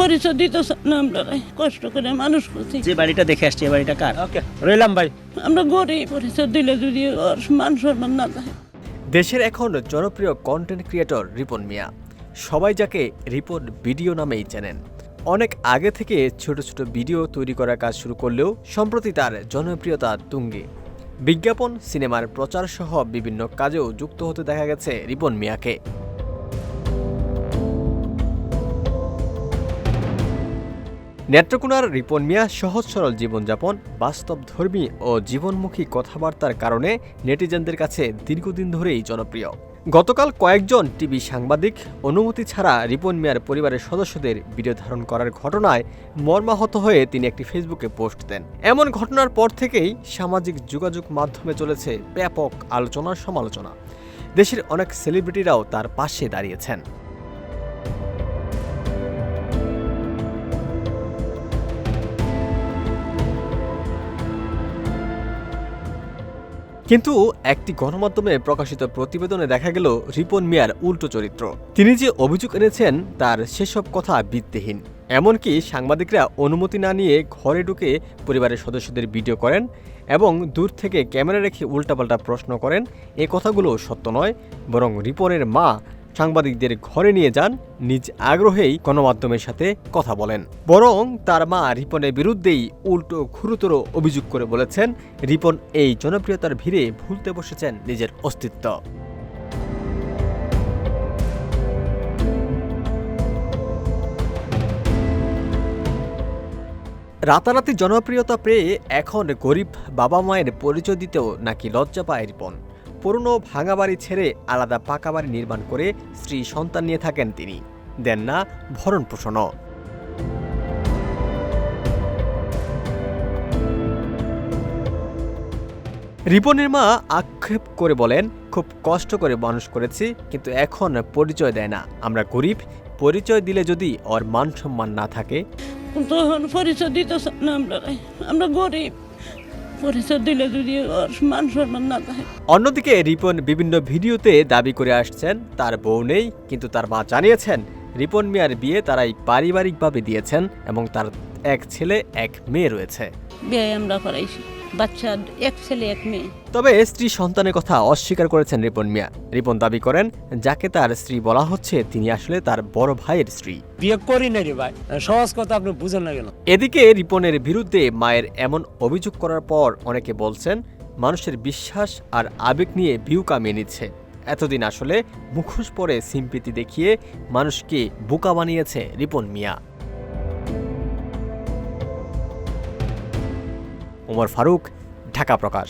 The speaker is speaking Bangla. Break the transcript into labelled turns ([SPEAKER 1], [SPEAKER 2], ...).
[SPEAKER 1] পরিচয় দিতে না, আমরা কষ্ট করে মানুষ করছি।
[SPEAKER 2] যে বাড়িটা দেখে আসছে এই বাড়িটা কার? ওকে, রইলাম ভাই।
[SPEAKER 1] আমরা গরিব, পরিচয় দিলে যদি ওর মান সম্মান না থাকে।
[SPEAKER 3] দেশের এখন জনপ্রিয় কন্টেন্ট ক্রিয়েটর রিপন মিয়া, সবাই যাকে রিপন ভিডিও নামেই চেনেন। অনেক আগে থেকে ছোট ছোট ভিডিও তৈরি করার কাজ শুরু করলেও সম্প্রতি তার জনপ্রিয়তা তুঙ্গে। বিজ্ঞাপন, সিনেমার প্রচার সহ বিভিন্ন কাজেও যুক্ত হতে দেখা গেছে রিপন মিয়াকে। নেত্রকোনার রিপন মিয়া সহজ সরল জীবনযাপন, বাস্তবধর্মী ও জীবনমুখী কথাবার্তার কারণে নেটিজেনদের কাছে দীর্ঘদিন ধরেই জনপ্রিয়। গতকাল কয়েকজন টিভি সাংবাদিক অনুমতি ছাড়া রিপন মিয়ার পরিবারের সদস্যদের ভিডিও ধারণ করার ঘটনায় মর্মাহত হয়ে তিনি একটি ফেসবুকে পোস্ট দেন। এমন ঘটনার পর থেকেই সামাজিক যোগাযোগ মাধ্যমে চলেছে ব্যাপক আলোচনা সমালোচনা। দেশের অনেক সেলিব্রিটিরাও তার পাশে দাঁড়িয়েছেন। কিন্তু একটি গণমাধ্যমে প্রকাশিত প্রতিবেদনে দেখা গেল রিপন মিয়ার উল্টো চরিত্র। তিনি যে অভিযোগ এনেছেন তার সেসব কথা ভিত্তিহীন। এমনকি সাংবাদিকরা অনুমতি না নিয়ে ঘরে ঢুকে পরিবারের সদস্যদের ভিডিও করেন এবং দূর থেকে ক্যামেরা রেখে উল্টাপাল্টা প্রশ্ন করেন, এ কথাগুলো সত্য নয়। বরং রিপনের মা সাংবাদিকদের ঘরে নিয়ে যান, নিজ আগ্রহেই গণমাধ্যমের সাথে কথা বলেন। বরং তার মা রিপনের বিরুদ্ধেই উল্টো গুরুতর অভিযোগ করে বলেছেন, রিপন এই জনপ্রিয়তার ভিড়ে ভুলতে বসেছেন নিজের অস্তিত্ব। রাতারাতি জনপ্রিয়তা পেয়ে এখন গরিব বাবা মায়ের পরিচয় দিতেও নাকি লজ্জা পায় রিপন। পুরনো ভাঙা বাড়ি ছেড়ে আলাদা পাকা বাড়ি নির্মাণ করে স্ত্রী সন্তান নিয়ে থাকেন তিনি। দেন না ভরণ পোষণও। রিপনের মা আক্ষেপ করে বলেন, খুব কষ্ট করে মানুষ করেছি, কিন্তু এখন পরিচয় দেয় না। আমরা গরিব, পরিচয় দিলে যদি ওর মান সম্মান না থাকে।
[SPEAKER 1] তখন পরিচয় দিতে না, আমরা গরিব, পরিচয় দিলে যদি ওর মান সম্মান না থাকে।
[SPEAKER 3] অন্যদিকে রিপন বিভিন্ন ভিডিওতে দাবি করে আসছেন তার বউ নেই, কিন্তু তার মা জানিয়েছেন রিপন মিয়ার বিয়ে তারাই পারিবারিকভাবে দিয়েছেন এবং তার এক ছেলে এক মেয়ে রয়েছে।
[SPEAKER 1] বিয়ে আমরা করাইছি, বাচ্চা এক ছেলে এক মেয়ে।
[SPEAKER 3] তবে স্ত্রী সন্তানের কথা অস্বীকার করেছেন রিপন মিয়া। রিপন দাবি করেন, যাকে তার স্ত্রী বলা হচ্ছে তিনি আসলে তার বড় ভাইয়ের স্ত্রী।
[SPEAKER 2] বিয়ে করি না রে ভাই, সহজ কথা আপনি বুঝেন না কেন?
[SPEAKER 3] এদিকে রিপনের বিরুদ্ধে মায়ের এমন অভিযোগ করার পর অনেকে বলছেন মানুষের বিশ্বাস আর আবেগ নিয়ে ভিউ কামিয়ে নিচ্ছে। এতদিন আসলে মুখোশ পরে সিম্পিতি দেখিয়ে মানুষকে বোকা বানিয়েছে রিপন মিয়া। ওমর ফারুক, ঢাকা প্রকাশ।